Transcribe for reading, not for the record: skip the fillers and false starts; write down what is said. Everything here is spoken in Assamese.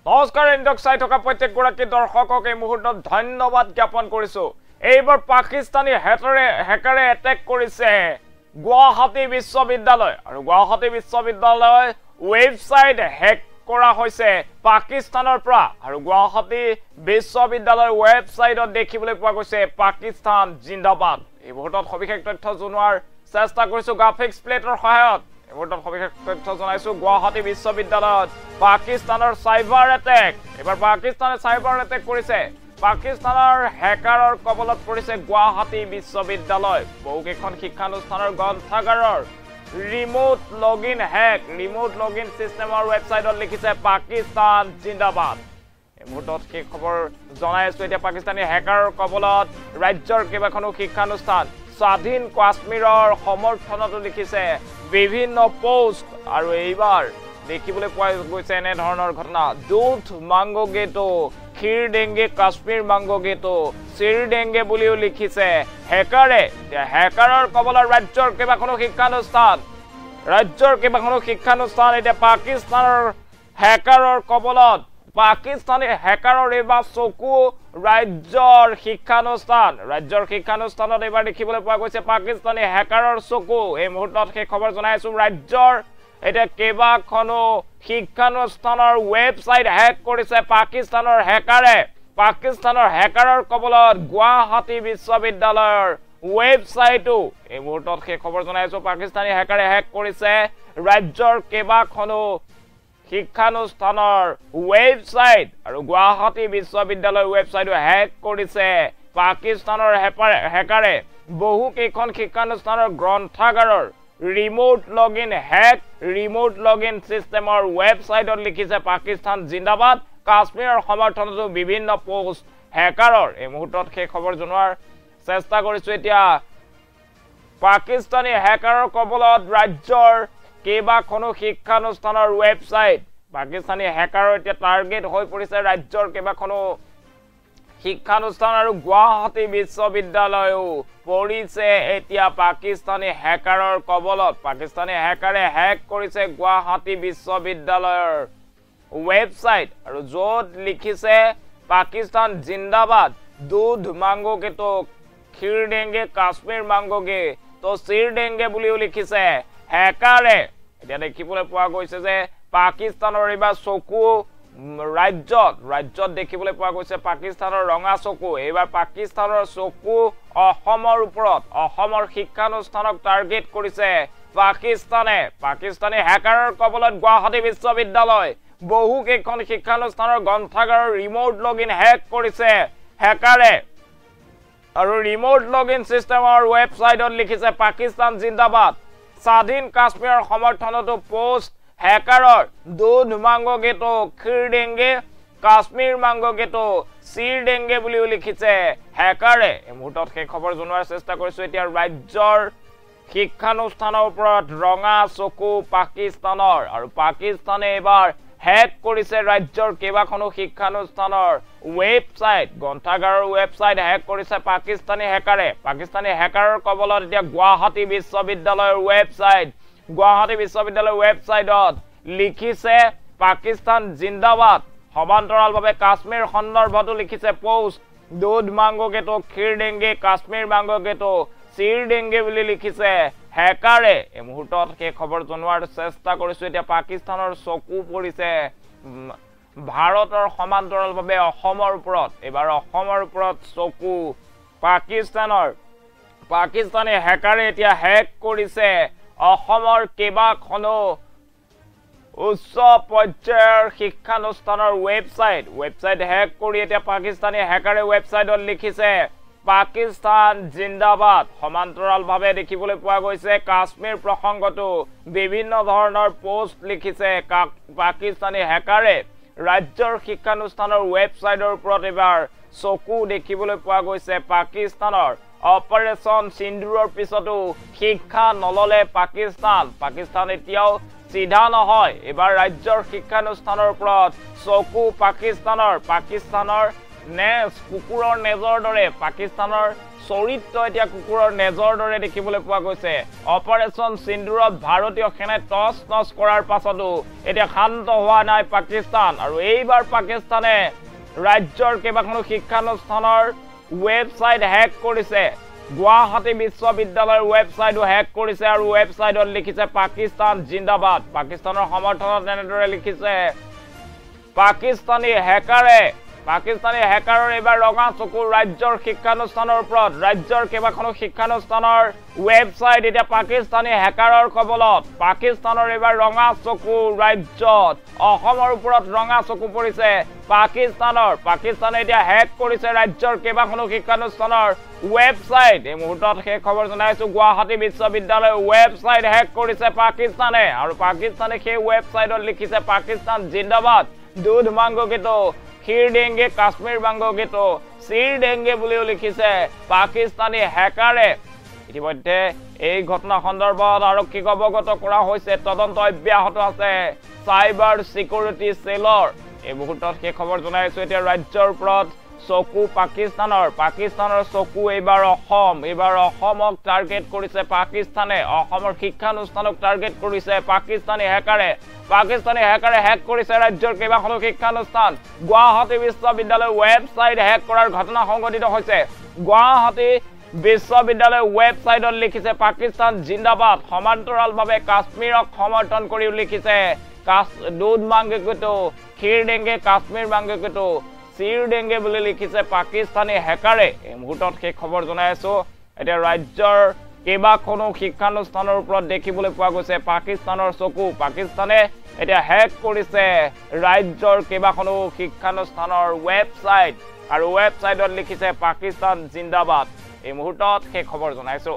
নমস্কাৰ ইণ্ডক চাই থকা প্ৰত্যেকগৰাকী দৰ্শকক এই মুহূৰ্তত ধন্যবাদ জ্ঞাপন কৰিছো। এইবাৰ পাকিস্তানী হেকাৰে এটেক কৰিছে গুৱাহাটী বিশ্ববিদ্যালয় আৰু গুৱাহাটী বিশ্ববিদ্যালয় ৱেবছাইট হেক কৰা হৈছে পাকিস্তানৰ পৰা আৰু গুৱাহাটী বিশ্ববিদ্যালয়ৰ ৱেবছাইটত দেখিবলৈ পোৱা গৈছে পাকিস্তান জিন্দাবাদ। এই মুহূৰ্তত সবিশেষ তথ্য জনোৱাৰ চেষ্টা কৰিছো গ্ৰাফিক্স প্লেটৰ সহায়ত। এবাৰ সবিশেষ তথ্য জনাইছো গুৱাহাটী বিশ্ববিদ্যালয়ত পাকিস্তানৰ সাইবাৰ এটেক। এবাৰ পাকিস্তানে সাইবাৰ এটেক কৰিছে। পাকিস্তানৰ হেকাৰৰ কবলত পৰিছে গুৱাহাটী বিশ্ববিদ্যালয়। বহুকেইখন শিক্ষানুষ্ঠানৰ গ্ৰন্থাগাৰৰ remote login hack, remote login সিস্টেমৰ ৱেবছাইটত লিখিছে পাকিস্তান জিন্দাবাদ। এই মুহূৰ্তত সেই খবৰ জনাই আছো। এতিয়া পাকিস্তানী হেকাৰৰ কবলত ৰাজ্যৰ কেইবাখনো শিক্ষানুষ্ঠান স্বাধীন কাশ্মীৰৰ সমৰ্থনতো লিখিছে বিভিন্ন পোষ্ট আৰু এইবাৰ দেখিবলৈ পোৱা গৈছে এনে ধৰণৰ ঘটনা। দুধ মাংগোগেটো, ক্ষীৰ ডেংগে কাশ্মীৰ মাংগোগেটো, চিৰ ডেংগে বুলিও লিখিছে হেকাৰে। হেকাৰৰ কবলত ৰাজ্যৰ কেইবাখনো শিক্ষানুষ্ঠান এতিয়া পাকিস্তানৰ হেকাৰৰ কবলত। পাকিস্তানী হেকাৰৰ এইবাৰ চকু ৰাজ্যৰ শিক্ষানুষ্ঠানত এইবাৰ দেখিবলৈ পোৱা গৈছে পাকিস্তানী হেকাৰৰ চকু। এই মুহূৰ্তত সেই খবৰ জনাইছো। ৰাজ্যৰ এতিয়া কেইবাখনো শিক্ষানুষ্ঠানৰ ৱেবছাইট হেক কৰিছে পাকিস্তানৰ হেকাৰে। পাকিস্তানৰ হেকাৰৰ কবলত গুৱাহাটী বিশ্ববিদ্যালয়ৰ ৱেবছাইটো। এই মুহূৰ্তত সেই খবৰ জনাইছো। পাকিস্তানী হেকাৰে হেক কৰিছে ৰাজ্যৰ কেইবাখনো শিক্ষানুষ্ঠানৰ ৱেবছাইট আৰু গুৱাহাটী বিশ্ববিদ্যালয়ৰ ৱেবছাইটো হেক কৰিছে পাকিস্তানৰ হেকাৰে। বহু কেইখন শিক্ষানুষ্ঠানৰ গ্ৰন্থাগাৰৰ remote login hack, remote login সিস্টেমৰ ৱেবছাইটত লিখিছে পাকিস্তান জিন্দাবাদ। কাশ্মীৰৰ সমৰ্থনতো বিভিন্ন পোষ্ট হেকাৰৰ। এই মুহূৰ্তত সেই খবৰ জনোৱাৰ চেষ্টা কৰিছো। এতিয়া পাকিস্তানী হেকাৰৰ কবলত ৰাজ্যৰ কেইবাখনো শিক্ষানুষ্ঠানৰ ৱেবছাইট। পাকিস্তানী হেকাৰৰ এতিয়া টাৰ্গেট হৈ পৰিছে ৰাজ্যৰ কেইবাখনো শিক্ষানুষ্ঠান আৰু গুৱাহাটী বিশ্ববিদ্যালয়ও পৰিছে এতিয়া পাকিস্তানী হেকাৰৰ কবলত। পাকিস্তানী হেকাৰে হেক কৰিছে গুৱাহাটী বিশ্ববিদ্যালয়ৰ ৱেবছাইট আৰু য'ত লিখিছে পাকিস্তান জিন্দাবাদ। দুধ মাংগোগেটো, ক্ষীৰ ডেংগে কাশ্মীৰ মাংগোগে তো চিৰ ডেংগে বুলিও লিখিছে হেকাৰে। এতিয়া দেখিবলৈ পোৱা গৈছে যে পাকিস্তানৰ এইবাৰ চকু ৰাজ্যত দেখিবলৈ পোৱা গৈছে পাকিস্তানৰ ৰঙা চকু। এইবাৰ পাকিস্তানৰ চকু অসমৰ ওপৰত। অসমৰ শিক্ষানুষ্ঠানক টাৰ্গেট কৰিছে পাকিস্তানে। পাকিস্তানী হেকাৰৰ কবলত গুৱাহাটী বিশ্ববিদ্যালয়। বহু কেইখন শিক্ষানুষ্ঠানৰ গ্ৰন্থাগাৰৰ ৰিমোট লগইন হেক কৰিছে হেকাৰে আৰু ৰিমোট লগইন সিস্টেমৰ ৱেবছাইটত লিখিছে পাকিস্তান জিন্দাবাদ। স্বাধীন কাশ্মীৰৰ সমৰ্থনতো পোষ্ট হেকাৰৰ। দুধ মাংগোগেটো, ক্ষীৰ ডেংগে কাশ্মীৰ মাংগোগেটো, চিৰ ডেংগে বুলিও লিখিছে হেকাৰে। এই মুহূৰ্তত সেই খবৰ জনোৱাৰ চেষ্টা কৰিছো। এতিয়া ৰাজ্যৰ শিক্ষানুষ্ঠানৰ ওপৰত ৰঙা চকু পাকিস্তানৰ আৰু পাকিস্তানে এইবাৰ হেক কৰিছে ৰাজ্যৰ কেইবাখনো শিক্ষানুষ্ঠানৰ ৱেবছাইট, গ্ৰন্থাগাৰৰ ৱেবছাইট হেক কৰিছে পাকিস্তানী হেকাৰে। পাকিস্তানী হেকাৰৰ কবলত এতিয়া গুৱাহাটী বিশ্ববিদ্যালয়ৰ ৱেবছাইট। গুৱাহাটী বিশ্ববিদ্যালয়ৰ ৱেবছাইটত লিখিছে পাকিস্তান জিন্দাবাদ। সমান্তৰালভাৱে কাশ্মীৰ সন্দৰ্ভতো লিখিছে পোষ্ট। দুধ মাংগোগেটো, ক্ষীৰ ডেংগে কাশ্মীৰ মাংগোগেটো, চিৰ ডেংগে বুলি লিখিছে হেকাৰে। এই মুহূৰ্তত সেই খবৰ জনোৱাৰ চেষ্টা কৰিছো। এতিয়া পাকিস্তানৰ চকু পৰিছে ভাৰতৰ সমান্তৰালভাৱে অসমৰ ওপৰত। এইবাৰ অসমৰ ওপৰত চকু পাকিস্তানৰ। পাকিস্তানী হেকাৰে এতিয়া হেক কৰিছে অসমৰ কেইবাখনো উচ্চ পৰ্যায়ৰ শিক্ষানুষ্ঠানৰ ৱেবছাইট হেক কৰি এতিয়া পাকিস্তানী হেকাৰে ৱেবছাইটত লিখিছে পাকিস্তান জিন্দাবাদ। সমান্তৰালভাৱে দেখিবলৈ পোৱা গৈছে কাশ্মীৰ প্ৰসংগতো বিভিন্ন ধৰণৰ পোষ্ট লিখিছে পাকিস্তানী হেকাৰে। ৰাজ্যৰ শিক্ষানুষ্ঠানৰ ৱেবছাইটৰ ওপৰত এইবাৰ চকু দেখিবলৈ পোৱা গৈছে পাকিস্তানৰ। অপাৰেশ্যন সিন্দুৰৰ পিছতো শিক্ষা নললে পাকিস্তান এতিয়াও চিধা নহয়। এইবাৰ ৰাজ্যৰ শিক্ষানুষ্ঠানৰ ওপৰত চকু পাকিস্তানৰ নেজ কুকুৰৰ নেজৰ দৰে পাকিস্তানৰ চৰিত্ৰ এতিয়া কুকুৰৰ নেজৰ দৰে দেখিবলৈ পোৱা গৈছে অপাৰেচন সিন্দুৰত ভাৰতীয় সেনাই টছ টছ কৰাৰ পাছতো এতিয়া শান্ত হোৱা নাই পাকিস্তান আৰু এইবাৰ পাকিস্তানে ৰাজ্যৰ কেইবাখনো শিক্ষানুষ্ঠানৰ ৱেবছাইট হেক কৰিছে গুৱাহাটী বিশ্ববিদ্যালয়ৰ ৱেবছাইটো হেক কৰিছে আৰু ৱেবছাইটত লিখিছে পাকিস্তান জিন্দাবাদ পাকিস্তানৰ সমৰ্থনত এনেদৰে লিখিছে পাকিস্তানী হেকাৰৰ এবাৰ ৰঙা চকু ৰাজ্যৰ শিক্ষানুষ্ঠানৰ ওপৰত ৰাজ্যৰ কেইবাখনো শিক্ষানুষ্ঠানৰ ৱেবছাইট এতিয়া পাকিস্তানী হেকাৰৰ কবলত পাকিস্তানৰ এবাৰ ৰঙা চকু ৰাজ্যত অসমৰ ওপৰত ৰঙা চকু পৰিছে পাকিস্তানে এতিয়া হেক কৰিছে ৰাজ্যৰ কেইবাখনো শিক্ষানুষ্ঠানৰ ৱেবছাইট এই মুহূৰ্তত সেই খবৰ জনাইছো গুৱাহাটী বিশ্ববিদ্যালয়ৰ ৱেবছাইট হেক কৰিছে পাকিস্তানে আৰু পাকিস্তানে সেই ৱেবছাইটত লিখিছে পাকিস্তান জিন্দাবাদ দুধ মাংগো কি তো खीर देंगे काश्मीर मांगोगे तो सिर देंगे बुलिও লিখিছে পাকিস্তানী হ্যাকারে ইতিমধ্যে এই ঘটনা সন্দৰ্ভত আৰক্ষীক অৱগত কৰা হৈছে তদন্ত অব্যাহত আছে সাইবাৰ সিকিউৰিটি সেলৰ এই মুহূৰ্তত সেই খবৰ জনাইছো এতিয়া ৰাজ্যৰ ওপৰত চকু পাকিস্তানৰ চকু এইবাৰ অসমক টাৰ্গেট কৰিছে পাকিস্তানে অসমৰ শিক্ষানুষ্ঠানক টাৰ্গেট কৰিছে পাকিস্তানী হ্যাকাৰে হেক কৰিছে ৰাজ্যৰ কেইবাখনো শিক্ষানুষ্ঠান গুৱাহাটী বিশ্ববিদ্যালয়ৰ ৱেবছাইট হেক কৰাৰ ঘটনা সংঘটিত হৈছে গুৱাহাটী বিশ্ববিদ্যালয়ৰ ৱেবছাইটত লিখিছে পাকিস্তান জিন্দাবাদ সমান্তৰালভাৱে কাশ্মীৰক সমৰ্থন কৰি লিখিছে দুধ মাংগে তো खीर देंगे काश्मीर मांगे तो सिर देंगे বুলি লিখিছে পাকিস্তানী হ্যাকাৰে এই মুহূৰ্তত সেই খবৰ জনাইছো এতিয়া ৰাজ্যৰ কেইবাখনো শিক্ষানুষ্ঠানৰ ওপৰত দেখিবলৈ পোৱা গৈছে পাকিস্তানৰ চকু পাকিস্তানে এতিয়া হেক কৰিছে ৰাজ্যৰ কেইবাখনো শিক্ষানুষ্ঠানৰ ৱেবছাইট আৰু ৱেবছাইটত লিখিছে পাকিস্তান জিন্দাবাদ এই মুহূৰ্তত সেই খবৰ জনাইছো